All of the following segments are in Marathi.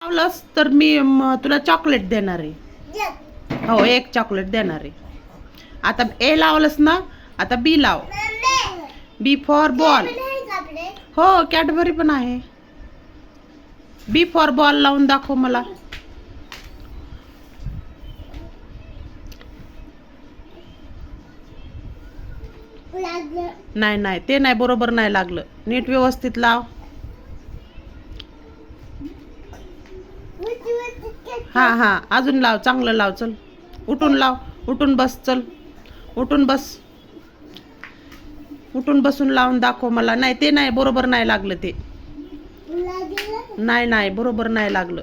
लावलंस तर मी तुला चॉकलेट देणार आहे. हो, एक चॉकलेट देणार आहे. आता ए लावलंस ना, आता बी लाव. बी फॉर बॉल. हो, कॅडबरी पण आहे. बी फॉर बॉल लावून दाखव मला. नाही नाही, ते नाही, बरोबर नाही लागलं. नीट व्यवस्थित लाव. हा हा, अजून लाव, चांगलं लाव. चल उठून लाव. उठून बस. चल उठून बस. उठून बसून लावून दाखव मला. नाही, ते नाही, बरोबर नाही लागलं. ते नाही नाही, बरोबर नाही लागलं.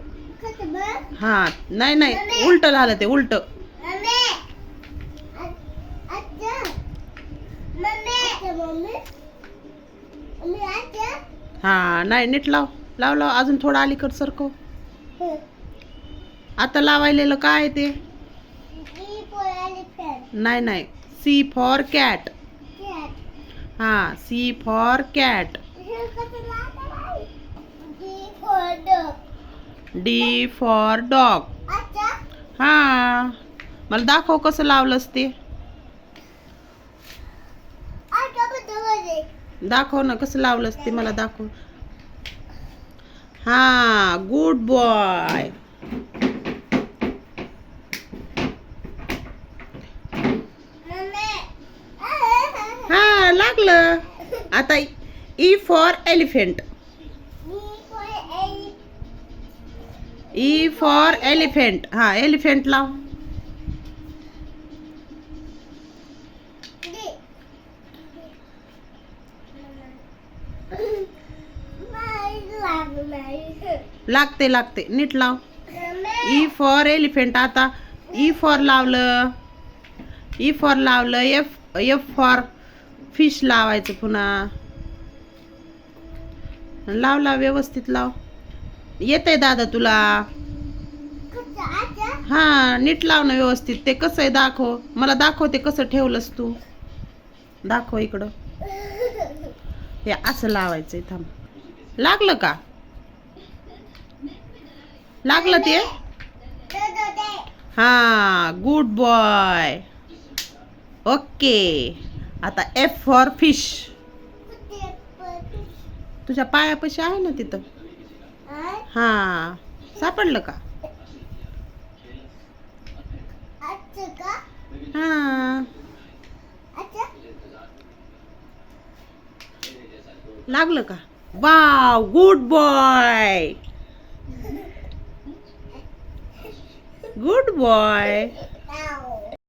हा, नाही नाही, उलट झालं ते, उलट. हा, नाही, नीट लाव. लाव लाव, अजून थोडं अलीकड सरकव. आता लावायलेलं काय ते? नाही नाही, सी फॉर कॅट. हा, C for cat. D for dog. हा, मला दाखव कसं लावलंस ते. दाखव ना कसं लावलंस ते, मला दाखव. हा, गुड बॉय. हा, लागलं. आता E for elephant. E for elephant. हा, एलिफंट लाव. लागते लागते, नीट लाव. E for elephant. आता ई फॉर लावलं. ई फॉर लावलं. एफ एफ फॉर फिश लावायचं पुन्हा. लाव लाव, व्यवस्थित लाव. येतंय दादा तुला? हा, नीट लाव ना व्यवस्थित. ते कसं आहे दाखव मला. दाखव ते कसं ठेवलंस तू. दाखव इकडं. हे असं लावायचंय. थांब. लागलं का? लागलं ते. हा, गुड बॉय. ओके. आता एफ फॉर फिश. तुझ्या पायापाशी आहे ना तिथं. हा, सापडलं का? हा, लागलं का? Wow, good boy. Good boy.